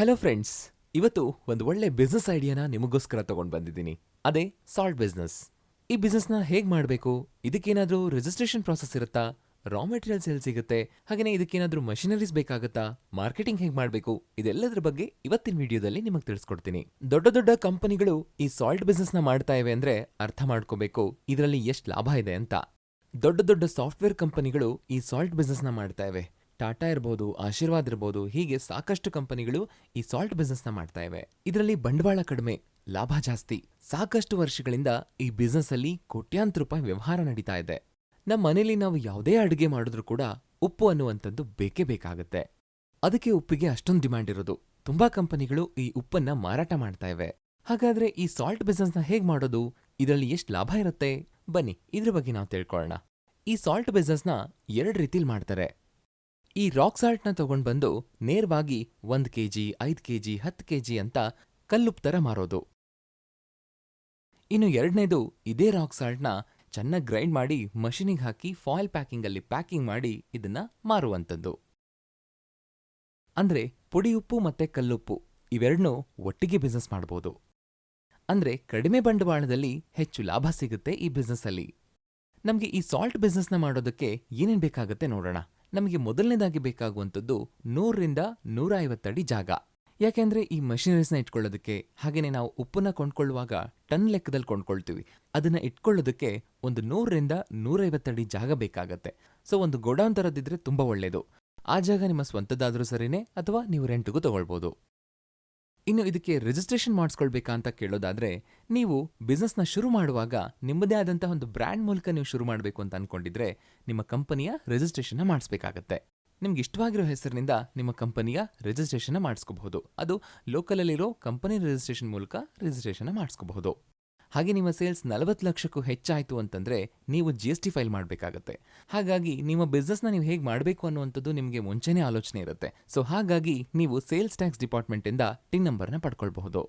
Hello friends, ಇವತ್ತು ಒಂದು ಒಳ್ಳೆ ಬಿಸ್ನೆಸ್ ಐಡಿಯಾನ ನಿಮಗೋಸ್ಕರ ತಗೊಂಡು ಬಂದಿದ್ದೀನಿ. ಅದೇ ಸಾಲ್ಟ್ ಬಿಸ್ನೆಸ್. ಈ ಬಿಸ್ನೆಸ್ನ ಹೇಗೆ ಮಾಡಬೇಕು, ಇದಕ್ಕೇನಾದ್ರೂ ರಿಜಿಸ್ಟ್ರೇಷನ್ ಪ್ರಾಸೆಸ್ ಇರುತ್ತಾ, ರಾ ಮೆಟೀರಿಯಲ್ಸ್ ಎಲ್ಲಿ ಸಿಗುತ್ತೆ, ಹಾಗೆಯೇ ಇದಕ್ಕೇನಾದ್ರೂ ಮಷಿನರೀಸ್ ಬೇಕಾಗುತ್ತಾ, ಮಾರ್ಕೆಟಿಂಗ್ ಹೇಗೆ ಮಾಡಬೇಕು, ಇದೆಲ್ಲದರ ಬಗ್ಗೆ ಇವತ್ತಿನ ವಿಡಿಯೋದಲ್ಲಿ ನಿಮಗೆ ತಿಳಿಸ್ಕೊಡ್ತೀನಿ. ದೊಡ್ಡ ದೊಡ್ಡ ಕಂಪನಿಗಳು ಈ ಸಾಲ್ಟ್ ಬಿಸ್ನೆಸ್ನ ಮಾಡ್ತಾ ಇವೆ ಅಂದ್ರೆ ಅರ್ಥ ಮಾಡ್ಕೋಬೇಕು ಇದರಲ್ಲಿ ಎಷ್ಟು ಲಾಭ ಇದೆ ಅಂತ. ದೊಡ್ಡ ದೊಡ್ಡ ಸಾಫ್ಟ್ವೇರ್ ಕಂಪನಿಗಳು ಈ ಸಾಲ್ಟ್ ಬಿಸ್ನೆಸ್ನ ಮಾಡ್ತಾ ಇವೆ. ಟಾಟಾ ಇರ್ಬೋದು, ಆಶೀರ್ವಾದ್ ಇರ್ಬೋದು, ಹೀಗೆ ಸಾಕಷ್ಟು ಕಂಪನಿಗಳು ಈ ಸಾಲ್ಟ್ ಬಿಸ್ನೆಸ್ನ ಮಾಡ್ತಾ ಇವೆ. ಇದರಲ್ಲಿ ಬಂಡವಾಳ ಕಡಿಮೆ, ಲಾಭ ಜಾಸ್ತಿ. ಸಾಕಷ್ಟು ವರ್ಷಗಳಿಂದ ಈ ಬಿಸ್ನೆಸ್ ಅಲ್ಲಿ ಕೋಟ್ಯಾಂತರ ರೂಪಾಯಿ ವ್ಯವಹಾರ ನಡೀತಾ ಇದೆ. ನಮ್ಮ ಮನೇಲಿ ನಾವು ಯಾವುದೇ ಅಡುಗೆ ಮಾಡಿದ್ರೂ ಕೂಡ ಉಪ್ಪು ಅನ್ನುವಂಥದ್ದು ಬೇಕೇ ಬೇಕಾಗುತ್ತೆ. ಅದಕ್ಕೆ ಉಪ್ಪಿಗೆ ಅಷ್ಟೊಂದು ಡಿಮ್ಯಾಂಡ್ ಇರೋದು. ತುಂಬಾ ಕಂಪನಿಗಳು ಈ ಉಪ್ಪನ್ನ ಮಾರಾಟ ಮಾಡ್ತಾ ಇವೆ. ಹಾಗಾದ್ರೆ ಈ ಸಾಲ್ಟ್ ಬಿಸ್ನೆಸ್ನ ಹೇಗ್ ಮಾಡೋದು, ಇದರಲ್ಲಿ ಎಷ್ಟು ಲಾಭ ಇರುತ್ತೆ, ಬನ್ನಿ ಇದ್ರ ಬಗ್ಗೆ ನಾವು ತಿಳ್ಕೊಳ್ಳೋಣ. ಈ ಸಾಲ್ಟ್ ಬಿಸ್ನೆಸ್ನ ಎರಡು ರೀತಿಲಿ ಮಾಡ್ತಾರೆ. ಈ ರಾಕ್ ಸಾಲ್ಟ್ನ ತಗೊಂಡ್ ಬಂದು ನೇರವಾಗಿ 1 ಕೆಜಿ, 5 ಕೆಜಿ, 10 ಕೆಜಿ ಅಂತ ಕಲ್ಲುಪ್ ತರ ಮಾರೋದು. ಇನ್ನು ಎರಡನೇದು, ಇದೇ ರಾಕ್ ಸಾಲ್ಟ್ನ ಚೆನ್ನಾಗಿ ಗ್ರೈಂಡ್ ಮಾಡಿ ಮಷೀನಿಗೆ ಹಾಕಿ ಫಾಯಿಲ್ ಪ್ಯಾಕಿಂಗ್ ಅಲ್ಲಿ ಪ್ಯಾಕಿಂಗ್ ಮಾಡಿ ಇದನ್ನ ಮಾರುವಂಥದ್ದು. ಅಂದ್ರೆ ಪುಡಿ ಉಪ್ಪು ಮತ್ತೆ ಕಲ್ಲುಪ್ಪು ಇವೆರಡನ್ನೂ ಒಟ್ಟಿಗೆ ಬಿಸ್ನೆಸ್ ಮಾಡಬಹುದು. ಅಂದ್ರೆ ಕಡಿಮೆ ಬಂಡವಾಳದಲ್ಲಿ ಹೆಚ್ಚು ಲಾಭ ಸಿಗುತ್ತೆ ಈ ಬಿಸ್ನೆಸ್ ಅಲ್ಲಿ. ನಮ್ಗೆ ಈ ಸಾಲ್ಟ್ ಬಿಸ್ನೆಸ್ನ ಮಾಡೋದಕ್ಕೆ ಏನೇನ್ ಬೇಕಾಗುತ್ತೆ ನೋಡೋಣ. ನಮಗೆ ಮೊದಲನೇದಾಗಿ ಬೇಕಾಗುವಂಥದ್ದು 100ರಿಂದ 150 ಅಡಿ ಜಾಗ. ಯಾಕೆಂದ್ರೆ ಈ ಮಷಿನರೀಸ್ನ ಇಟ್ಕೊಳ್ಳೋದಕ್ಕೆ, ಹಾಗೇನೆ ನಾವು ಉಪ್ಪನ್ನ ಕೊಂಡ್ಕೊಳ್ಳುವಾಗ ಟನ್ ಲೆಕ್ಕದಲ್ಲಿ ಕೊಂಡ್ಕೊಳ್ತೀವಿ, ಅದನ್ನ ಇಟ್ಕೊಳ್ಳೋದಕ್ಕೆ ಒಂದು 100ರಿಂದ 150 ಅಡಿ ಜಾಗ ಬೇಕಾಗತ್ತೆ. ಸೊ ಒಂದು ಗೋಡೌನ್ ತರದಿದ್ರೆ ತುಂಬಾ ಒಳ್ಳೇದು. ಆ ಜಾಗ ನಿಮ್ಮ ಸ್ವಂತದ್ದಾದ್ರೂ ಸರಿನೇ, ಅಥವಾ ನೀವು ರೆಂಟ್ಗೂ ತಗೊಳ್ಬೋದು. ಇನ್ನು ಇದಕ್ಕೆ ರಿಜಿಸ್ಟ್ರೇಷನ್ ಮಾಡಿಸ್ಕೊಳ್ಬೇಕಾ ಅಂತ ಕೇಳೋದಾದ್ರೆ, ನೀವು ಬಿಸ್ನೆಸ್ನ ಶುರು ಮಾಡುವಾಗ ನಿಮ್ಮದೇ ಆದಂತಹ ಒಂದು ಬ್ರ್ಯಾಂಡ್ ಮೂಲಕ ನೀವು ಶುರು ಮಾಡಬೇಕು ಅಂತ ಅನ್ಕೊಂಡಿದ್ರೆ ನಿಮ್ಮ ಕಂಪನಿಯ ರಿಜಿಸ್ಟ್ರೇಷನ್ ಮಾಡಿಸ್ಬೇಕಾಗತ್ತೆ. ನಿಮ್ಗೆ ಇಷ್ಟವಾಗಿರೋ ಹೆಸರಿನಿಂದ ನಿಮ್ಮ ಕಂಪನಿಯ ರಿಜಿಸ್ಟ್ರೇಷನ್ ಮಾಡಿಸ್ಕೋಬಹುದು. ಅದು ಲೋಕಲಲ್ಲಿರೋ ಕಂಪನಿ ರಿಜಿಸ್ಟ್ರೇಷನ್ ಮೂಲಕ ರಿಜಿಸ್ಟ್ರೇಷನ್ ಮಾಡಿಸ್ಕೋಬಹುದು. ಹಾಗೆ ನಿಮ್ಮ ಸೇಲ್ಸ್ 40 ಲಕ್ಷಕ್ಕೂ ಹೆಚ್ಚಾಯಿತು ಅಂತಂದ್ರೆ ನೀವು GST ಫೈಲ್ ಮಾಡಬೇಕಾಗತ್ತೆ. ಹಾಗಾಗಿ ನಿಮ್ಮ ಬಿಸ್ನೆಸ್ನ ನೀವು ಹೇಗೆ ಮಾಡಬೇಕು ಅನ್ನುವಂಥದ್ದು ನಿಮಗೆ ಮುಂಚೆನೇ ಆಲೋಚನೆ ಇರುತ್ತೆ. ಸೊ ಹಾಗಾಗಿ ನೀವು ಸೇಲ್ಸ್ ಟ್ಯಾಕ್ಸ್ ಡಿಪಾರ್ಟ್ಮೆಂಟ್ ಇಂದ ಟಿನ್ ನಂಬರ್ನ ಪಡ್ಕೊಳ್ಬಹುದು.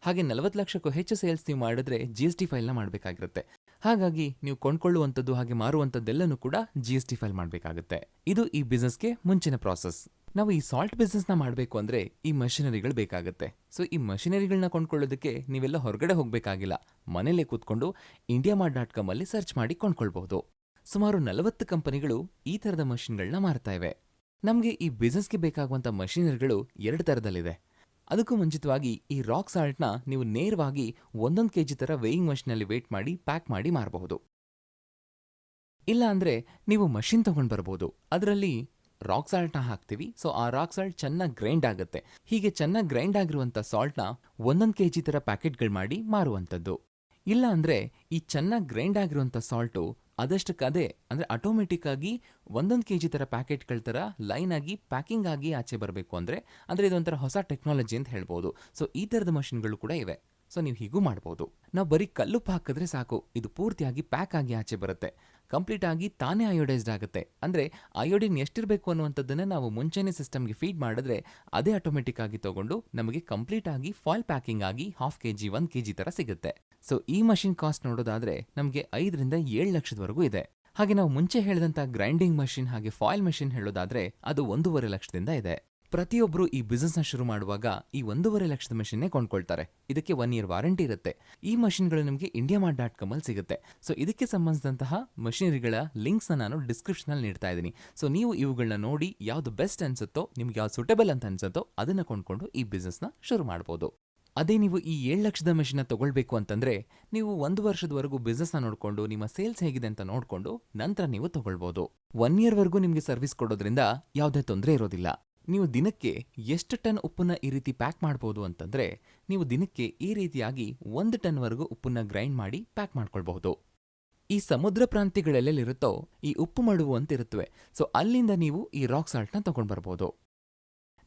ಹಾಗೆ 40 ಲಕ್ಷಕ್ಕೂ ಹೆಚ್ಚು ಸೇಲ್ಸ್ ನೀವು ಮಾಡಿದ್ರೆ GST ಫೈಲ್ನ ಮಾಡಬೇಕಾಗಿರುತ್ತೆ. ಹಾಗಾಗಿ ನೀವು ಕೊಂಡ್ಕೊಳ್ಳುವಂಥದ್ದು ಹಾಗೆ ಮಾರುವಂಥದ್ದೆಲ್ಲನೂ ಕೂಡ GST ಫೈಲ್ ಮಾಡಬೇಕಾಗುತ್ತೆ. ಇದು ಈ ಬಿಸ್ನೆಸ್ಗೆ ಮುಂಚಿನ ಪ್ರಾಸೆಸ್. ನಾವು ಈ ಸಾಲ್ಟ್ ಬಿಸ್ನೆಸ್ನ ಮಾಡಬೇಕು ಅಂದ್ರೆ ಈ ಮಷಿನರಿಗಳು ಬೇಕಾಗುತ್ತೆ. ಸೊ ಈ ಮಷಿನರಿಗಳನ್ನ ಕೊಂಡ್ಕೊಳ್ಳೋದಕ್ಕೆ ನೀವೆಲ್ಲ ಹೊರಗಡೆ ಹೋಗಬೇಕಾಗಿಲ್ಲ. ಮನೇಲೆ ಕೂತ್ಕೊಂಡು indiamart.com ಅಲ್ಲಿ ಸರ್ಚ್ ಮಾಡಿ ಕೊಂಡ್ಕೊಳ್ಬಹುದು. ಸುಮಾರು 40 ಕಂಪನಿಗಳು ಈ ತರದ ಮಷಿನ್ಗಳನ್ನ ಮಾರ್ತಾ ಇವೆ. ನಮಗೆ ಈ ಬಿಸ್ನೆಸ್ಗೆ ಬೇಕಾಗುವಂಥ ಮಷಿನರಿಗಳು 2 ಥರದಲ್ಲಿದೆ. ಅದಕ್ಕೂ ಮುಂಚಿತವಾಗಿ ಈ ರಾಕ್ ಸಾಲ್ಟ್ನ ನೀವು ನೇರವಾಗಿ 1 ಕೆಜಿ ತರ ವೇಯಿಂಗ್ ಮಷಿನಲ್ಲಿ ವೇಟ್ ಮಾಡಿ ಪ್ಯಾಕ್ ಮಾಡಿ ಮಾರಬಹುದು. ಇಲ್ಲ ಅಂದ್ರೆ ನೀವು ಮಷಿನ್ ತಗೊಂಡ್ ಬರ್ಬೋದು. ಅದರಲ್ಲಿ ರಾಕ್ ಸಾಲ್ಟ್ನ ಹಾಕ್ತೀವಿ. ಸೊ ಆ ರಾಕ್ ಸಾಲ್ಟ್ ಚೆನ್ನಾಗಿ ಗ್ರೈಂಡ್ ಆಗುತ್ತೆ. ಹೀಗೆ ಚೆನ್ನಾಗಿ ಗ್ರೈಂಡ್ ಆಗಿರುವಂಥ ಸಾಲ್ಟ್ನ 1 ಕೆಜಿ ತರ ಪ್ಯಾಕೆಟ್ಗಳು ಮಾಡಿ ಮಾರುವಂಥದ್ದು. ಇಲ್ಲ ಅಂದ್ರೆ ಈ ಚೆನ್ನಾಗಿ ಗ್ರೈಂಡ್ ಆಗಿರುವಂಥ ಸಾಲ್ಟು ಅದಷ್ಟಕ್ಕದೇ ಅಂದ್ರೆ ಆಟೋಮೆಟಿಕ್ ಆಗಿ 1 ಕೆಜಿ ತರ ಪ್ಯಾಕೆಟ್ಗಳ ತರ ಲೈನ್ ಆಗಿ ಪ್ಯಾಕಿಂಗ್ ಆಗಿ ಆಚೆ ಬರಬೇಕು ಅಂದ್ರೆ ಇದೊಂಥರ ಹೊಸ ಟೆಕ್ನಾಲಜಿ ಅಂತ ಹೇಳ್ಬೋದು. ಸೊ ಈ ತರದ ಮಷಿನ್ಗಳು ಕೂಡ ಇವೆ. ಸೊ ನೀವು ಹೀಗೂ ಮಾಡ್ಬೋದು. ನಾವು ಬರೀ ಕಲ್ಲುಪ್ಪು ಹಾಕಿದ್ರೆ ಸಾಕು, ಇದು ಪೂರ್ತಿಯಾಗಿ ಪ್ಯಾಕ್ ಆಗಿ ಆಚೆ ಬರುತ್ತೆ. ಕಂಪ್ಲೀಟ್ ಆಗಿ ತಾನೇ ಅಯೋಡೈಸ್ಡ್ ಆಗುತ್ತೆ. ಅಂದ್ರೆ ಅಯೋಡಿನ್ ಎಷ್ಟಿರಬೇಕು ಅನ್ನುವಂಥದ್ದನ್ನ ನಾವು ಮುಂಚೆನೇ ಸಿಸ್ಟಮ್ಗೆ ಫೀಡ್ ಮಾಡಿದ್ರೆ ಅದೇ ಆಟೋಮೆಟಿಕ್ ಆಗಿ ತಗೊಂಡು ನಮಗೆ ಕಂಪ್ಲೀಟ್ ಆಗಿ ಫಾಯಿಲ್ ಪ್ಯಾಕಿಂಗ್ ಆಗಿ 1/2 ಕೆಜಿ 1 ಕೆಜಿ ತರ ಸಿಗುತ್ತೆ. ಸೊ ಈ ಮಷಿನ್ ಕಾಸ್ಟ್ ನೋಡೋದಾದ್ರೆ ನಮಗೆ 5ರಿಂದ 7 ಲಕ್ಷದವರೆಗೂ ಇದೆ. ಹಾಗೆ ನಾವು ಮುಂಚೆ ಹೇಳಿದಂತ ಗ್ರೈಂಡಿಂಗ್ ಮಷಿನ್ ಹಾಗೆ ಫಾಯಿಲ್ ಮಷಿನ್ ಹೇಳೋದಾದ್ರೆ ಅದು 1.5 ಲಕ್ಷದಿಂದ ಇದೆ. ಪ್ರತಿಯೊಬ್ರು ಈ ಬಿಸ್ನೆಸ್ನ ಶುರು ಮಾಡುವಾಗ ಈ 1.5 ಲಕ್ಷದ ಮಷಿನ್ನೇ ಕೊಂಡ್ಕೊಳ್ತಾರೆ. ಇದಕ್ಕೆ 1 ಇಯರ್ ವಾರಂಟಿ ಇರುತ್ತೆ. ಈ ಮಷಿನ್ಗಳು ನಿಮಗೆ indiamart.com ಅಲ್ಲಿ ಸಿಗುತ್ತೆ. ಸೊ ಇದಕ್ಕೆ ಸಂಬಂಧಿಸಿದಂತಹ ಮಷಿನರಿಗಳ ಲಿಂಕ್ಸ್ನ ನಾನು ಡಿಸ್ಕ್ರಿಪ್ಷನ್ ಅಲ್ಲಿ ನೀಡ್ತಾ ಇದ್ದೀನಿ. ಸೊ ನೀವು ಇವುಗಳನ್ನ ನೋಡಿ ಯಾವ್ದು ಬೆಸ್ಟ್ ಅನ್ಸುತ್ತೋ, ನಿಮ್ಗೆ ಯಾವ್ದು ಸೂಟೇಬಲ್ ಅಂತ ಅನ್ಸುತ್ತೋ ಅದನ್ನ ಕೊಂಡ್ಕೊಂಡು ಈ ಬಿಸ್ನೆಸ್ನ ಶುರು ಮಾಡ್ಬೋದು. ಅದೇ ನೀವು ಈ 7 ಲಕ್ಷದ ಮಷಿನ್ನ ತಗೊಳ್ಬೇಕು ಅಂತಂದ್ರೆ ನೀವು 1 ವರ್ಷದವರೆಗೂ ಬಿಸ್ನೆಸ್ನ ನೋಡ್ಕೊಂಡು ನಿಮ್ಮ ಸೇಲ್ಸ್ ಹೇಗಿದೆ ಅಂತ ನೋಡ್ಕೊಂಡು ನಂತರ ನೀವು ತಗೊಳ್ಬಹುದು. 1 ಇಯರ್ವರೆಗೂ ನಿಮ್ಗೆ ಸರ್ವಿಸ್ ಕೊಡೋದ್ರಿಂದ ಯಾವುದೇ ತೊಂದರೆ ಇರೋದಿಲ್ಲ. ನೀವು ದಿನಕ್ಕೆ ಎಷ್ಟು ಟನ್ ಉಪ್ಪನ್ನ ಈ ರೀತಿ ಪ್ಯಾಕ್ ಮಾಡಬಹುದು ಅಂತಂದ್ರೆ ನೀವು ದಿನಕ್ಕೆ ಈ ರೀತಿಯಾಗಿ 1 ಟನ್ವರೆಗೂ ಉಪ್ಪನ್ನ ಗ್ರೈಂಡ್ ಮಾಡಿ ಪ್ಯಾಕ್ ಮಾಡ್ಕೊಳ್ಬಹುದು. ಈ ಸಮುದ್ರ ಪ್ರಾಂತ್ಯಗಳೆಲ್ಲಿರುತ್ತೋ ಈ ಉಪ್ಪು ಮಡುವು ಅಂತ ಇರುತ್ತವೆ. ಸೊ ಅಲ್ಲಿಂದ ನೀವು ಈ ರಾಕ್ ಸಾಲ್ಟ್ನ ತಗೊಂಡ್ ಬರ್ಬೋದು.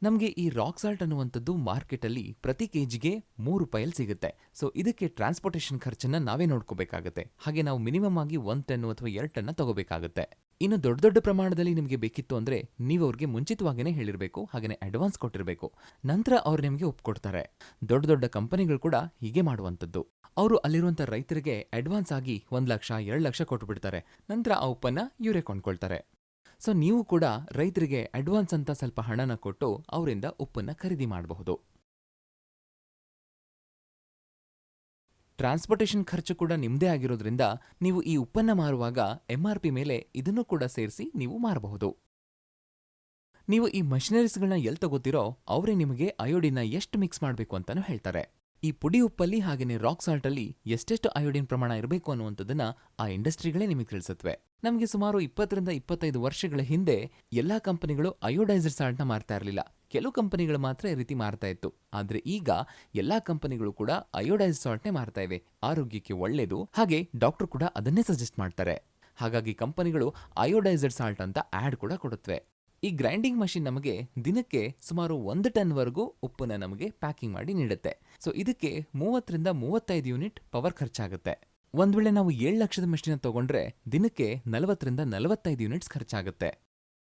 ನಮಗೆ ಈ ರಾಕ್ ಸಾಲ್ಟ್ ಅನ್ನುವಂಥದ್ದು ಮಾರ್ಕೆಟಲ್ಲಿ ಪ್ರತಿ ಕೆಜಿಗೆ 3 ರೂಪಾಯಲ್ಲಿ ಸಿಗುತ್ತೆ. ಸೊ ಇದಕ್ಕೆ ಟ್ರಾನ್ಸ್ಪೋರ್ಟೇಷನ್ ಖರ್ಚನ್ನ ನಾವೇ ನೋಡ್ಕೋಬೇಕಾಗುತ್ತೆ. ಹಾಗೆ ನಾವು ಮಿನಿಮಮ್ ಆಗಿ 1 ಟನ್ ಅಥವಾ 2 ಟನ್ನ ತಗೋಬೇಕಾಗುತ್ತೆ. ಇನ್ನು ದೊಡ್ಡ ದೊಡ್ಡ ಪ್ರಮಾಣದಲ್ಲಿ ನಿಮಗೆ ಬೇಕಿತ್ತು ಅಂದ್ರೆ ನೀವು ಅವ್ರಿಗೆ ಮುಂಚಿತವಾಗಿನೇ ಹೇಳಿರಬೇಕು, ಹಾಗೇನೆ ಅಡ್ವಾನ್ಸ್ ಕೊಟ್ಟಿರಬೇಕು. ನಂತರ ಅವ್ರು ನಿಮಗೆ ಒಪ್ಕೊಡ್ತಾರೆ. ದೊಡ್ಡ ದೊಡ್ಡ ಕಂಪನಿಗಳು ಕೂಡ ಹೀಗೆ ಮಾಡುವಂಥದ್ದು. ಅವರು ಅಲ್ಲಿರುವಂಥ ರೈತರಿಗೆ ಅಡ್ವಾನ್ಸ್ ಆಗಿ 1 ಲಕ್ಷ 2 ಲಕ್ಷ ಕೊಟ್ಟು ಬಿಡ್ತಾರೆ. ನಂತರ ಆ ಉಪ್ಪನ್ನ ಇವರೇ ಕೊಂಡ್ಕೊಳ್ತಾರೆ. ಸೊ ನೀವು ಕೂಡ ರೈತರಿಗೆ ಅಡ್ವಾನ್ಸ್ ಅಂತ ಸ್ವಲ್ಪ ಹಣನ ಕೊಟ್ಟು ಅವರಿಂದ ಉಪ್ಪನ್ನ ಖರೀದಿ ಮಾಡಬಹುದು. ಟ್ರಾನ್ಸ್ಪೋರ್ಟೇಷನ್ ಖರ್ಚು ಕೂಡ ನಿಮ್ಮದೇ ಆಗಿರೋದ್ರಿಂದ ನೀವು ಈ ಉಪ್ಪನ್ನ ಮಾರುವಾಗ MRP ಮೇಲೆ ಇದನ್ನು ಕೂಡ ಸೇರಿಸಿ ನೀವು ಮಾರಬಹುದು. ನೀವು ಈ ಮಷಿನರೀಸ್ಗಳನ್ನ ಎಲ್ಲಿ ತಗೋತೀರೋ ಅವರೇ ನಿಮಗೆ ಅಯೋಡಿನ್ನ ಎಷ್ಟು ಮಿಕ್ಸ್ ಮಾಡಬೇಕು ಅಂತಾನೂ ಹೇಳ್ತಾರೆ. ಈ ಪುಡಿ ಉಪ್ಪಲ್ಲಿ ಹಾಗೆಯೇ ರಾಕ್ ಸಾಲ್ಟ್ ಅಲ್ಲಿ ಎಷ್ಟೆಷ್ಟು ಅಯೋಡಿನ್ ಪ್ರಮಾಣ ಇರಬೇಕು ಅನ್ನುವಂಥದ್ದನ್ನ ಆ ಇಂಡಸ್ಟ್ರಿಗಳೇ ನಿಮಗೆ ತಿಳಿಸುತ್ತವೆ. ನಮಗೆ ಸುಮಾರು 20 ರಿಂದ 25 ವರ್ಷಗಳ ಹಿಂದೆ ಎಲ್ಲಾ ಕಂಪನಿಗಳು ಅಯೋಡೈಸ್ಡ್ ಸಾಲ್ಟ್ನ ಮಾರ್ತಾ ಇರಲಿಲ್ಲ. ಕೆಲವು ಕಂಪನಿಗಳು ಮಾತ್ರ ಈ ರೀತಿ ಮಾರ್ತಾ ಇತ್ತು. ಆದ್ರೆ ಈಗ ಎಲ್ಲಾ ಕಂಪನಿಗಳು ಕೂಡ ಅಯೋಡೈಸ್ಡ್ ಸಾಲ್ಟ್ನೇ ಮಾರ್ತಾ ಇವೆ. ಆರೋಗ್ಯಕ್ಕೆ ಒಳ್ಳೇದು, ಹಾಗೆ ಡಾಕ್ಟರ್ ಕೂಡ ಅದನ್ನೇ ಸಜೆಸ್ಟ್ ಮಾಡ್ತಾರೆ. ಹಾಗಾಗಿ ಕಂಪನಿಗಳು ಅಯೋಡೈಸ್ಡ್ ಸಾಲ್ಟ್ ಅಂತ ಆಡ್ ಕೂಡ ಕೊಡುತ್ತವೆ. ಈ ಗ್ರೈಂಡಿಂಗ್ ಮಷಿನ್ ನಮಗೆ ದಿನಕ್ಕೆ ಸುಮಾರು 1 ಟನ್ವರೆಗೂ ಉಪ್ಪನ್ನ ನಮಗೆ ಪ್ಯಾಕಿಂಗ್ ಮಾಡಿ ನೀಡುತ್ತೆ. ಸೊ ಇದಕ್ಕೆ 30 ರಿಂದ 35 ಯೂನಿಟ್ ಪವರ್ ಖರ್ಚಾಗುತ್ತೆ. ಒಂದ್ ವೇಳೆ ನಾವು 7 ಲಕ್ಷದ ಮೆಷಿನ್ ತಗೊಂಡ್ರೆ ದಿನಕ್ಕೆ 40 ರಿಂದ 45 ಯೂನಿಟ್ಸ್ ಖರ್ಚಾಗುತ್ತೆ.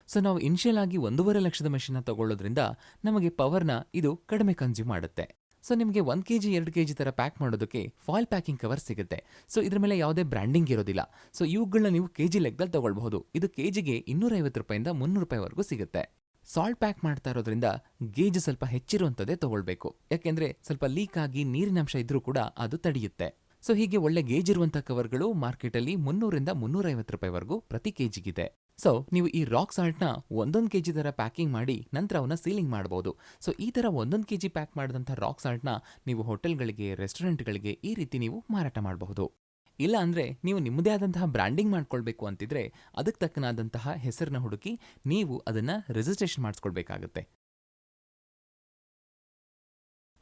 ಸೊ ನಾವು ಇನಿಷಿಯಲ್ ಆಗಿ 1.5 ಲಕ್ಷದ ಮೆಷಿನ್ ತಗೊಳ್ಳೋದ್ರಿಂದ ನಮಗೆ ಪವರ್ನ ಇದು ಕಡಿಮೆ ಕನ್ಸ್ಯೂಮ್ ಮಾಡುತ್ತೆ. ಸೊ ನಿಮಗೆ 1 kg 2 kg ತರ ಪ್ಯಾಕ್ ಮಾಡೋದಕ್ಕೆ ಫಾಯಿಲ್ ಪ್ಯಾಕಿಂಗ್ ಕವರ್ ಸಿಗುತ್ತೆ. ಸೊ ಇದ್ರ ಮೇಲೆ ಯಾವುದೇ ಬ್ರ್ಯಾಂಡಿಂಗ್ ಇರೋದಿಲ್ಲ. ಸೊ ಇವುಗಳನ್ನ ನೀವು ಕೆಜಿ ಲೆಕ್ಕದಲ್ಲಿ ತಗೊಳ್ಬಹುದು. ಇದು ಕೆಜಿಗೆ 250 ರೂಪಾಯಿಂದ 300 ರೂಪಾಯಿವರೆಗೂ ಸಿಗುತ್ತೆ. ಸಾಲ್ಟ್ ಪ್ಯಾಕ್ ಮಾಡ್ತಾ ಇರೋದ್ರಿಂದ ಗೇಜ್ ಸ್ವಲ್ಪ ಹೆಚ್ಚಿರುವಂಥದ್ದೇ ತಗೊಳ್ಬೇಕು. ಯಾಕೆಂದ್ರೆ ಸ್ವಲ್ಪ ಲೀಕ್ ಆಗಿ ನೀರಿನಂಶ ಇದ್ರೂ ಕೂಡ ಅದು ತಡೆಯುತ್ತೆ. ಸೊ ಹೀಗೆ ಒಳ್ಳೆ ಗೇಜ್ ಇರುವಂತಹ ಕವರ್ಗಳು ಮಾರ್ಕೆಟಲ್ಲಿ 300 ರಿಂದ 350 ರೂಪಾಯಿವರೆಗೂ ಪ್ರತಿ ಕೆಜಿಗಿದೆ. ಸೊ ನೀವು ಈ ರಾಕ್ ಸಾಲ್ಟ್ನ 1 kg ತರ ಪ್ಯಾಕಿಂಗ್ ಮಾಡಿ ನಂತರ ಅವನ್ನ ಸೀಲಿಂಗ್ ಮಾಡಬಹುದು. ಸೊ ಈ ತರ 1 kg ಪ್ಯಾಕ್ ಮಾಡಿದಂಥ ರಾಕ್ ಸಾಲ್ಟ್ನ ನೀವು ಹೋಟೆಲ್ಗಳಿಗೆ, ರೆಸ್ಟೋರೆಂಟ್ಗಳಿಗೆ ಈ ರೀತಿ ನೀವು ಮಾರಾಟ ಮಾಡಬಹುದು. ಇಲ್ಲ ಅಂದ್ರೆ ನೀವು ನಿಮ್ಮದೇ ಆದಂತಹ ಬ್ರ್ಯಾಂಡಿಂಗ್ ಮಾಡ್ಕೊಳ್ಬೇಕು ಅಂತಿದ್ರೆ ಅದಕ್ಕೆ ತಕ್ಕನಾದಂತಹ ಹೆಸರನ್ನ ಹುಡುಕಿ ನೀವು ಅದನ್ನ ರಿಜಿಸ್ಟ್ರೇಷನ್ ಮಾಡಿಸ್ಕೊಳ್ಬೇಕಾಗತ್ತೆ.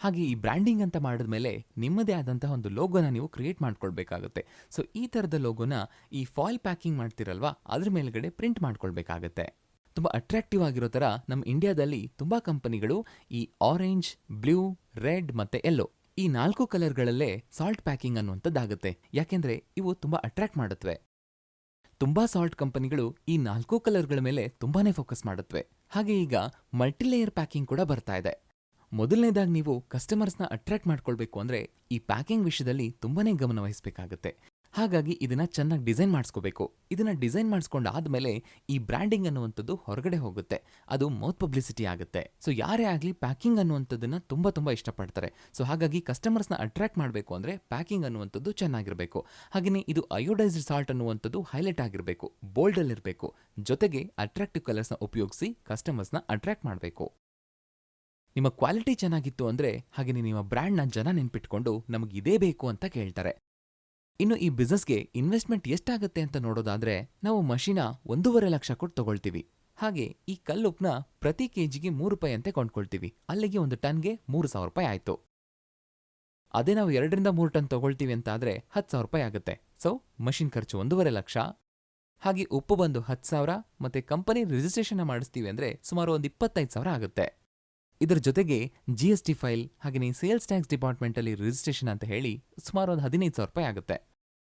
ಹಾಗೆ ಈ ಬ್ರ್ಯಾಂಡಿಂಗ್ ಅಂತ ಮಾಡಿದ್ಮೇಲೆ ನಿಮ್ಮದೇ ಆದಂತಹ ಒಂದು ಲೋಗೋನ ನೀವು ಕ್ರಿಯೇಟ್ ಮಾಡ್ಕೊಳ್ಬೇಕಾಗುತ್ತೆ. ಸೊ ಈ ಥರದ ಲೋಗೋನ ಈ ಫಾಯಿಲ್ ಪ್ಯಾಕಿಂಗ್ ಮಾಡ್ತಿರಲ್ವಾ ಅದ್ರ ಮೇಲ್ಗಡೆ ಪ್ರಿಂಟ್ ಮಾಡ್ಕೊಳ್ಬೇಕಾಗತ್ತೆ. ತುಂಬ ಅಟ್ರಾಕ್ಟಿವ್ ಆಗಿರೋ ಥರ ನಮ್ಮ ಇಂಡಿಯಾದಲ್ಲಿ ತುಂಬ ಕಂಪನಿಗಳು ಈ ಆರೆಂಜ್, ಬ್ಲೂ, ರೆಡ್ ಮತ್ತೆ ಯೆಲ್ಲೋ ಈ 4 ಕಲರ್ಗಳಲ್ಲೇ ಸಾಲ್ಟ್ ಪ್ಯಾಕಿಂಗ್ ಅನ್ನುವಂಥದ್ದಾಗುತ್ತೆ. ಯಾಕೆಂದ್ರೆ ಇವು ತುಂಬ ಅಟ್ರಾಕ್ಟ್ ಮಾಡುತ್ತವೆ. ತುಂಬಾ ಸಾಲ್ಟ್ ಕಂಪನಿಗಳು ಈ 4 ಕಲರ್ಗಳ ಮೇಲೆ ತುಂಬಾನೇ ಫೋಕಸ್ ಮಾಡುತ್ತವೆ. ಹಾಗೆ ಈಗ ಮಲ್ಟಿಲೇಯರ್ ಪ್ಯಾಕಿಂಗ್ ಕೂಡ ಬರ್ತಾ ಇದೆ. ಮೊದಲನೇದಾಗಿ ನೀವು ಕಸ್ಟಮರ್ಸ್ನ ಅಟ್ರಾಕ್ಟ್ ಮಾಡ್ಕೊಳ್ಬೇಕು ಅಂದ್ರೆ ಈ ಪ್ಯಾಕಿಂಗ್ ವಿಷಯದಲ್ಲಿ ತುಂಬಾನೇ ಗಮನ ವಹಿಸಬೇಕಾಗುತ್ತೆ. ಹಾಗಾಗಿ ಇದನ್ನ ಚೆನ್ನಾಗಿ ಡಿಸೈನ್ ಮಾಡಿಸ್ಕೋಬೇಕು. ಇದನ್ನ ಡಿಸೈನ್ ಮಾಡಿಸ್ಕೊಂಡಾದ್ಮೇಲೆ ಈ ಬ್ರ್ಯಾಂಡಿಂಗ್ ಅನ್ನುವಂಥದ್ದು ಹೊರಗಡೆ ಹೋಗುತ್ತೆ. ಅದು ಮೌತ್ ಪಬ್ಲಿಸಿಟಿ ಆಗುತ್ತೆ. ಸೊ ಯಾರೇ ಆಗಲಿ ಪ್ಯಾಕಿಂಗ್ ಅನ್ನುವಂಥದ್ದನ್ನ ತುಂಬಾ ಇಷ್ಟಪಡ್ತಾರೆ. ಸೊ ಹಾಗಾಗಿ ಕಸ್ಟಮರ್ಸ್ನ ಅಟ್ರಾಕ್ಟ್ ಮಾಡಬೇಕು ಅಂದ್ರೆ ಪ್ಯಾಕಿಂಗ್ ಅನ್ನುವಂಥದ್ದು ಚೆನ್ನಾಗಿರಬೇಕು. ಹಾಗೆಯೇ ಇದು ಅಯೋಡೈಸ್ಡ್ ಸಾಲ್ಟ್ ಅನ್ನುವಂಥದ್ದು ಹೈಲೈಟ್ ಆಗಿರಬೇಕು, ಬೋಲ್ಡ್ ಅಲ್ಲಿ ಇರಬೇಕು. ಜೊತೆಗೆ ಅಟ್ರಾಕ್ಟಿವ್ ಕಲರ್ಸ್ನ ಉಪಯೋಗಿಸಿ ಕಸ್ಟಮರ್ಸ್ನ ಅಟ್ರಾಕ್ಟ್ ಮಾಡಬೇಕು. ನಿಮ್ಮ ಕ್ವಾಲಿಟಿ ಚೆನ್ನಾಗಿತ್ತು ಅಂದ್ರೆ ಹಾಗೆಯೇ ನಿಮ್ಮ ಬ್ರ್ಯಾಂಡ್ನ ಜನ ನೆನ್ಪಿಟ್ಕೊಂಡು ನಮಗೆ ಇದೇ ಬೇಕು ಅಂತ ಕೇಳ್ತಾರೆ. ಇನ್ನು ಈ ಬಿಸ್ನೆಸ್ಗೆ ಇನ್ವೆಸ್ಟ್ಮೆಂಟ್ ಎಷ್ಟಾಗುತ್ತೆ ಅಂತ ನೋಡೋದಾದ್ರೆ ನಾವು ಮಷೀನ 1.5 ಲಕ್ಷ ಕೊಟ್ಟು ತಗೊಳ್ತೀವಿ. ಹಾಗೆ ಈ ಕಲ್ಲುಪ್ಪನ್ನ ಪ್ರತಿ ಕೆಜಿಗೆ 3 ರೂಪಾಯಿ ಅಂತೆ ಕೊಂಡ್ಕೊಳ್ತೀವಿ. ಅಲ್ಲಿಗೆ 1 ಟನ್ಗೆ 3,000 ರೂಪಾಯಿ ಆಯ್ತು. ಅದೇ ನಾವು 2 ರಿಂದ 3 ಟನ್ ತಗೊಳ್ತೀವಿ ಅಂತ ಆದ್ರೆ 10,000 ರೂಪಾಯಿ ಆಗುತ್ತೆ. ಸೊ ಮಷಿನ್ ಖರ್ಚು 1.5 ಲಕ್ಷ, ಹಾಗೆ ಉಪ್ಪು ಬಂದು 10,000 ಮತ್ತೆ ಕಂಪನಿ ರಿಜಿಸ್ಟ್ರೇಷನ್ ಮಾಡಿಸ್ತೀವಿ ಅಂದ್ರೆ ಸುಮಾರು ಒಂದು 25,000 ಆಗುತ್ತೆ. ಇದರ ಜೊತೆಗೆ GST ಫೈಲ್ ಹಾಗೆಯೇ ಸೇಲ್ಸ್ ಟ್ಯಾಕ್ಸ್ ಡಿಪಾರ್ಟ್ಮೆಂಟ್ ಅಲ್ಲಿ ರಿಜಿಸ್ಟ್ರೇಷನ್ ಅಂತ ಹೇಳಿ ಸುಮಾರು ಒಂದು 15,000 ರೂಪಾಯಿ ಆಗುತ್ತೆ.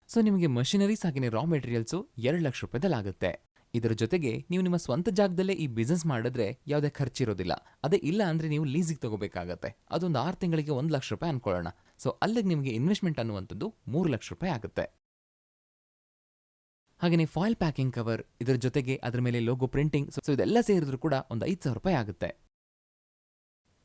ಸೊ ನಿಮಗೆ ಮಷಿನರೀಸ್ ಹಾಗೆಯೇ ರಾ ಮೆಟೀರಿಯಲ್ಸು 2 ಲಕ್ಷ ರೂಪಾಯಿದಲ್ಲಾಗುತ್ತೆ. ಇದರ ಜೊತೆಗೆ ನೀವು ನಿಮ್ಮ ಸ್ವಂತ ಜಾಗದಲ್ಲೇ ಈ ಬಿಸ್ನೆಸ್ ಮಾಡಿದ್ರೆ ಯಾವುದೇ ಖರ್ಚಿರೋದಿಲ್ಲ. ಅದೇ ಇಲ್ಲ ಅಂದ್ರೆ ನೀವು ಲೀಸಿಗೆ ತಗೋಬೇಕಾಗತ್ತೆ. ಅದೊಂದು 6 ತಿಂಗಳಿಗೆ 1 ಲಕ್ಷ ರೂಪಾಯಿ ಅನ್ಕೊಳ್ಳೋಣ. ಸೊ ಅಲ್ಲಿಗೆ ನಿಮಗೆ ಇನ್ವೆಸ್ಟ್ಮೆಂಟ್ ಅನ್ನುವಂಥದ್ದು 3 ಲಕ್ಷ ರೂಪಾಯಿ ಆಗುತ್ತೆ. ಹಾಗೆಯೇ ಫಾಯಿಲ್ ಪ್ಯಾಕಿಂಗ್ ಕವರ್, ಇದರ ಜೊತೆಗೆ ಅದರ ಮೇಲೆ ಲೋಗೋ ಪ್ರಿಂಟಿಂಗ್, ಸೊ ಇದೆಲ್ಲ ಸೇರಿದ್ರು ಕೂಡ ಒಂದು 5,000 ರೂಪಾಯಿ ಆಗುತ್ತೆ.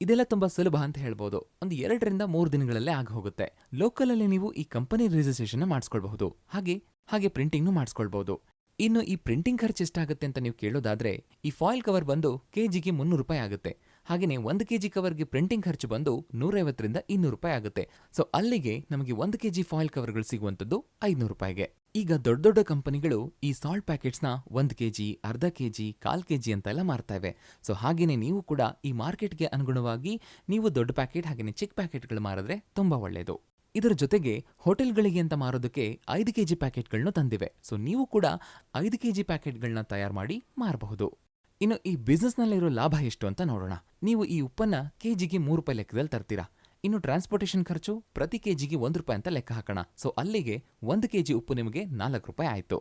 ಇದೆಲ್ಲ ತುಂಬಾ ಸುಲಭ ಅಂತ ಹೇಳ್ಬೋದು. ಒಂದು 2 ರಿಂದ 3 ದಿನಗಳಲ್ಲೇ ಆಗ ಹೋಗುತ್ತೆ. ಲೋಕಲ್ ಅಲ್ಲಿ ನೀವು ಈ ಕಂಪನಿ ರಿಜಿಸ್ಟ್ರೇಷನ್ ಮಾಡಿಸ್ಕೊಳ್ಬಹುದು. ಹಾಗೆ ಪ್ರಿಂಟಿಂಗ್ನು ಮಾಡಿಸ್ಕೊಳ್ಬಹುದು. ಇನ್ನು ಈ ಪ್ರಿಂಟಿಂಗ್ ಖರ್ಚು ಎಷ್ಟಾಗುತ್ತೆ ಅಂತ ನೀವು ಕೇಳೋದಾದ್ರೆ ಈ ಫಾಯಿಲ್ ಕವರ್ ಬಂದು ಕೆಜಿಗೆ 300 ರೂಪಾಯಿ ಆಗುತ್ತೆ. ಹಾಗೆಯೇ 1 kg ಕವರ್ಗೆ ಪ್ರಿಂಟಿಂಗ್ ಖರ್ಚು ಬಂದು 150 ರಿಂದ 200 ರೂಪಾಯಿ ಆಗುತ್ತೆ. ಸೊ ಅಲ್ಲಿಗೆ ನಮಗೆ 1 kg ಫಾಯಿಲ್ ಕವರ್ಗಳು ಸಿಗುವಂಥದ್ದು 500 ರೂಪಾಯಿಗೆ. ಈಗ ದೊಡ್ಡ ಕಂಪನಿಗಳು ಈ ಸಾಲ್ಟ್ ಪ್ಯಾಕೆಟ್ಸ್ನ 1 kg, ಅರ್ಧ kg, 1/4 kg ಅಂತೆಲ್ಲ ಮಾರ್ತಾ ಇವೆ. ಸೊ ಹಾಗೇನೆ ನೀವು ಕೂಡ ಈ ಮಾರ್ಕೆಟ್ಗೆ ಅನುಗುಣವಾಗಿ ನೀವು ದೊಡ್ಡ ಪ್ಯಾಕೆಟ್ ಹಾಗೆಯೇ ಚಿಕ್ಕ ಪ್ಯಾಕೆಟ್ಗಳು ಮಾರಿದ್ರೆ ತುಂಬಾ ಒಳ್ಳೆಯದು. ಇದರ ಜೊತೆಗೆ ಹೋಟೆಲ್ಗಳಿಗೆ ಅಂತ ಮಾರೋದಕ್ಕೆ 5 kg ಪ್ಯಾಕೆಟ್ಗಳನ್ನ ತಂದಿವೆ. ಸೊ ನೀವು ಕೂಡ 5 kg ಪ್ಯಾಕೆಟ್ಗಳನ್ನ ತಯಾರು ಮಾಡಿ ಮಾರಬಹುದು. ಇನ್ನು ಈ ಬಿಸ್ನೆಸ್ನಲ್ಲಿರೋ ಲಾಭ ಎಷ್ಟು ಅಂತ ನೋಡೋಣ. ನೀವು ಈ ಉಪ್ಪನ್ನ ಕೆಜಿಗೆ 3 ರೂಪಾಯಿ ಲೆಕ್ಕದಲ್ಲಿ ತರ್ತೀರಾ. ಇನ್ನು ಟ್ರಾನ್ಸ್ಪೋರ್ಟೇಷನ್ ಖರ್ಚು ಪ್ರತಿ ಕೆಜಿಗೆ 1 ರೂಪಾಯಿ ಅಂತ ಲೆಕ್ಕ ಹಾಕೋಣ. ಸೊ ಅಲ್ಲಿಗೆ 1 kg ಉಪ್ಪು ನಿಮಗೆ 4 ರೂಪಾಯಿ ಆಯಿತು.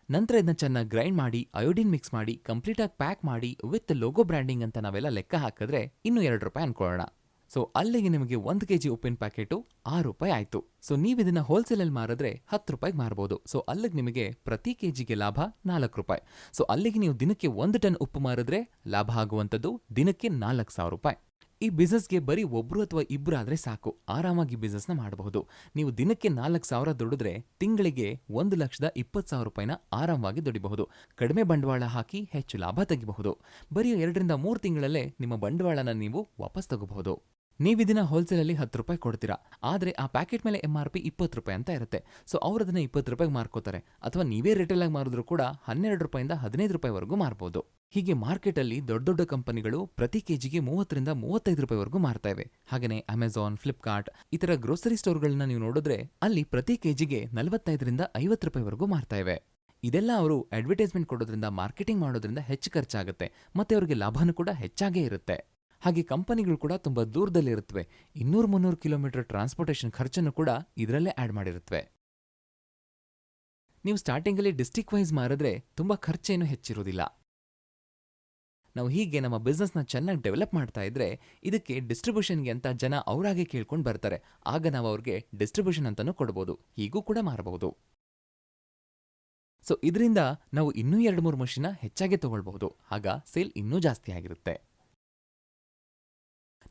ನಂತರ ಇದನ್ನ ಚೆನ್ನಾಗಿ ಗ್ರೈಂಡ್ ಮಾಡಿ ಅಯೋಡಿನ್ ಮಿಕ್ಸ್ ಮಾಡಿ ಕಂಪ್ಲೀಟಾಗಿ ಪ್ಯಾಕ್ ಮಾಡಿ ವಿತ್ ಲೋಗೋ ಬ್ರ್ಯಾಂಡಿಂಗ್ ಅಂತ ನಾವೆಲ್ಲ ಲೆಕ್ಕ ಹಾಕಿದ್ರೆ ಇನ್ನು 2 ರೂಪಾಯಿ ಅನ್ಕೊಳ್ಳೋಣ. ಸೊ ಅಲ್ಲಿಗೆ ನಿಮಗೆ 1 ಕೆಜಿ ಉಪ್ಪಿನ ಪ್ಯಾಕೆಟು ₹6 ಆಯ್ತು. ಸೊ ನೀವಿದನ್ನ ಹೋಲ್ಸೇಲಲ್ಲಿ ಮಾರಿದ್ರೆ ₹10 ಮಾರಬಹುದು. ಸೊ ಅಲ್ಲಿಗೆ ನಿಮಗೆ ಪ್ರತಿ ಕೆಜಿಗೆ ಲಾಭ ₹4. ಸೊ ಅಲ್ಲಿಗೆ ನೀವು ದಿನಕ್ಕೆ 1 ಟನ್ ಉಪ್ಪು ಮಾರಿದ್ರೆ ಲಾಭ ಆಗುವಂಥದ್ದು ದಿನಕ್ಕೆ ₹4,000. ಈ ಬಿಸ್ನೆಸ್ಗೆ ಬರೀ ಒಬ್ರು ಅಥವಾ ಇಬ್ರು ಆದ್ರೆ ಸಾಕು, ಆರಾಮಾಗಿ ಬಿಸ್ನೆಸ್ನ ಮಾಡಬಹುದು. ನೀವು ದಿನಕ್ಕೆ 4,000 ದುಡಿದ್ರೆ ತಿಂಗಳಿಗೆ ₹1,20,000 ಆರಾಮವಾಗಿ ದುಡಿಬಹುದು. ಕಡಿಮೆ ಬಂಡವಾಳ ಹಾಕಿ ಹೆಚ್ಚು ಲಾಭ ತೆಗಿಬಹುದು. ಬರೀ 2ರಿಂದ 3 ತಿಂಗಳಲ್ಲೇ ನಿಮ್ಮ ಬಂಡವಾಳನ ನೀವು ವಾಪಸ್ ತಗೋಬಹುದು. ನೀವಿದಿನ ಹೋಲ್ಸೇಲಲ್ಲಿ ₹10 ಕೊಡ್ತೀರಾ, ಆದ್ರೆ ಆ ಪ್ಯಾಕೆಟ್ ಮೇಲೆ MRP ₹20 ಅಂತ ಇರುತ್ತೆ. ಸೊ ಅವ್ರದನ್ನ ₹20 ಮಾರ್ಕೋತಾರೆ. ಅಥವಾ ನೀವೇ ರಿಟೇಲ್ ಆಗಿ ಮಾರಿದ್ರು ಕೂಡ ₹12ರಿಂದ ₹15 ಮಾರ್ಬೋದು. ಹೀಗೆ ಮಾರ್ಕೆಟಲ್ಲಿ ದೊಡ್ಡ ದೊಡ್ಡ ಕಂಪನಿಗಳು ಪ್ರತಿ ಕೆಜಿಗೆ ₹30ರಿಂದ ₹35 ಮಾರ್ತಾ ಇವೆ. ಹಾಗೆಯೇ ಅಮೆಜಾನ್, ಫ್ಲಿಪ್ಕಾರ್ಟ್ ಇತರ ಗ್ರೋಸರಿ ಸ್ಟೋರ್ಗಳನ್ನ ನೀವು ನೋಡಿದ್ರೆ ಅಲ್ಲಿ ಪ್ರತಿ ಕೆಜಿಗೆ ₹45ರಿಂದ ₹50 ಮಾರ್ತಾ ಇವೆ. ಇದೆಲ್ಲ ಅವರು ಅಡ್ವರ್ಟೈಸ್ಮೆಂಟ್ ಕೊಡೋದ್ರಿಂದ, ಮಾರ್ಕೆಟಿಂಗ್ ಮಾಡೋದ್ರಿಂದ ಹೆಚ್ಚು ಖರ್ಚಾಗುತ್ತೆ, ಮತ್ತೆ ಅವರಿಗೆ ಲಾಭನೂ ಕೂಡ ಹೆಚ್ಚಾಗೇ ಇರುತ್ತೆ. ಹಾಗೆ ಕಂಪನಿಗಳು ಕೂಡ ತುಂಬಾ ದೂರದಲ್ಲಿರುತ್ತವೆ. 200-300 ಕಿಲೋಮೀಟರ್ ಟ್ರಾನ್ಸ್ಪೋರ್ಟೇಷನ್ ಖರ್ಚನ್ನು ಕೂಡ ಇದರಲ್ಲೇ ಆಡ್ ಮಾಡಿರುತ್ತವೆ. ನೀವು ಸ್ಟಾರ್ಟಿಂಗಲ್ಲಿ ಡಿಸ್ಟ್ರಿಕ್ಟ್ ವೈಸ್ ಮಾರಿದ್ರೆ ತುಂಬಾ ಖರ್ಚೇನು ಹೆಚ್ಚಿರೋದಿಲ್ಲ. ನಾವು ಹೀಗೆ ನಮ್ಮ ಬಿಸ್ನೆಸ್ನ ಚೆನ್ನಾಗಿ ಡೆವಲಪ್ ಮಾಡ್ತಾ ಇದ್ರೆ ಇದಕ್ಕೆ ಡಿಸ್ಟ್ರಿಬ್ಯೂಷನ್ಗೆ ಅಂತ ಜನ ಅವರಾಗೆ ಕೇಳ್ಕೊಂಡು ಬರ್ತಾರೆ. ಆಗ ನಾವು ಅವ್ರಿಗೆ ಡಿಸ್ಟ್ರಿಬ್ಯೂಷನ್ ಅಂತಾನೂ ಕೊಡ್ಬೋದು, ಹೀಗೂ ಕೂಡ ಮಾರಬಹುದು. ಸೊ ಇದರಿಂದ ನಾವು ಇನ್ನೂ 2-3 ಮಷಿನ ಹೆಚ್ಚಾಗಿ ತಗೊಳ್ಬಹುದು. ಆಗ ಸೇಲ್ ಇನ್ನೂ ಜಾಸ್ತಿ ಆಗಿರುತ್ತೆ.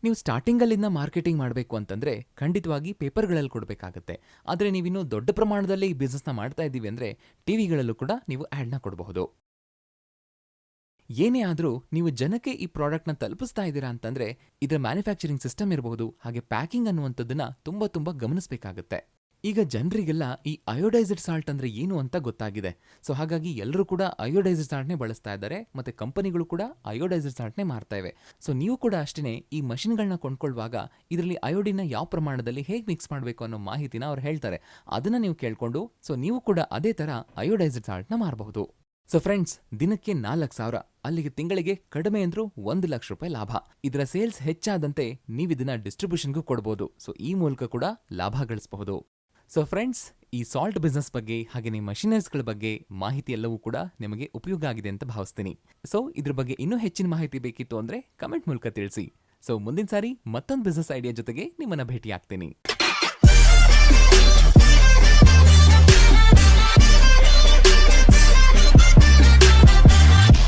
ನೀವು ಸ್ಟಾರ್ಟಿಂಗಲ್ಲಿಂದ ಮಾರ್ಕೆಟಿಂಗ್ ಮಾಡಬೇಕು ಅಂತಂದ್ರೆ ಖಂಡಿತವಾಗಿ ಪೇಪರ್ಗಳಲ್ಲಿ ಕೊಡಬೇಕಾಗತ್ತೆ. ಆದರೆ ನೀವಿನ್ನೂ ದೊಡ್ಡ ಪ್ರಮಾಣದಲ್ಲಿ ಈ ಬಿಸ್ನೆಸ್ನ ಮಾಡ್ತಾ ಇದ್ದೀವಿ ಅಂದ್ರೆ ಟಿವಿಗಳಲ್ಲೂ ಕೂಡ ನೀವು ಆಡ್ನ ಕೊಡಬಹುದು. ಏನೇ ಆದರೂ ನೀವು ಜನಕ್ಕೆ ಈ ಪ್ರಾಡಕ್ಟ್ನ ತಲುಪಿಸ್ತಾ ಇದ್ದೀರಾ ಅಂತಂದ್ರೆ ಇದರ ಮ್ಯಾನುಫ್ಯಾಕ್ಚರಿಂಗ್ ಸಿಸ್ಟಮ್ ಇರಬಹುದು, ಹಾಗೆ ಪ್ಯಾಕಿಂಗ್ ಅನ್ನುವಂಥದ್ದನ್ನ ತುಂಬಾ ಗಮನಿಸಬೇಕಾಗುತ್ತೆ. ಈಗ ಜನರಿಗೆಲ್ಲ ಈ ಅಯೋಡೈಸ್ಡ್ ಸಾಲ್ಟ್ ಅಂದ್ರೆ ಏನು ಅಂತ ಗೊತ್ತಾಗಿದೆ. ಸೊ ಹಾಗಾಗಿ ಎಲ್ಲರೂ ಕೂಡ ಅಯೋಡೈಸ್ಡ್ ಸಾಲ್ಟ್ನೇ ಬಳಸ್ತಾ ಇದ್ದಾರೆ, ಮತ್ತೆ ಕಂಪನಿಗಳು ಕೂಡ ಅಯೋಡೈಸ್ಡ್ ಸಾಲ್ಟ್ನೇ ಮಾರ್ತಾ ಇವೆ. ಸೊ ನೀವು ಕೂಡ ಅಷ್ಟೇ ಈ ಮಷಿನ್ಗಳನ್ನ ಕೊಂಡ್ಕೊಳ್ಳುವಾಗ ಇದರಲ್ಲಿ ಅಯೋಡಿನ ಯಾವ ಪ್ರಮಾಣದಲ್ಲಿ ಹೇಗೆ ಮಿಕ್ಸ್ ಮಾಡಬೇಕು ಅನ್ನೋ ಮಾಹಿತಿನ ಅವ್ರು ಹೇಳ್ತಾರೆ. ಅದನ್ನ ನೀವು ಕೇಳ್ಕೊಂಡು ಸೊ ನೀವು ಕೂಡ ಅದೇ ತರ ಅಯೋಡೈಸ್ಡ್ ಸಾಲ್ಟ್ನ ಮಾರಬಹುದು. ಸೊ ಫ್ರೆಂಡ್ಸ್, ದಿನಕ್ಕೆ 4,000, ಅಲ್ಲಿಗೆ ತಿಂಗಳಿಗೆ ಕಡಿಮೆ ಅಂದ್ರೂ ₹1,00,000 ಲಾಭ. ಇದರ ಸೇಲ್ಸ್ ಹೆಚ್ಚಾದಂತೆ ನೀವಿದನ್ನ ಡಿಸ್ಟ್ರಿಬ್ಯೂಷನ್ಗೂ ಕೊಡಬಹುದು. ಸೊ ಈ ಮೂಲಕ ಕೂಡ ಲಾಭ ಗಳಿಸಬಹುದು. ಸೊ ಫ್ರೆಂಡ್ಸ್, ಈ ಸಾಲ್ಟ್ ಬಿಸ್ನೆಸ್ ಬಗ್ಗೆ ಹಾಗೆಯೇ ಮಷಿನರೀಸ್ಗಳ ಬಗ್ಗೆ ಮಾಹಿತಿ ಎಲ್ಲವೂ ಕೂಡ ನಿಮಗೆ ಉಪಯೋಗ ಆಗಿದೆ ಅಂತ ಭಾವಿಸ್ತೀನಿ. ಸೊ ಇದ್ರ ಬಗ್ಗೆ ಇನ್ನೂ ಹೆಚ್ಚಿನ ಮಾಹಿತಿ ಬೇಕಿತ್ತು ಅಂದ್ರೆ ಕಮೆಂಟ್ ಮೂಲಕ ತಿಳಿಸಿ. ಸೊ ಮುಂದಿನ ಸಾರಿ ಮತ್ತೊಂದು ಬಿಸ್ನೆಸ್ ಐಡಿಯಾ ಜೊತೆಗೆ ನಿಮ್ಮನ್ನ ಭೇಟಿ ಆಗ್ತೀನಿ.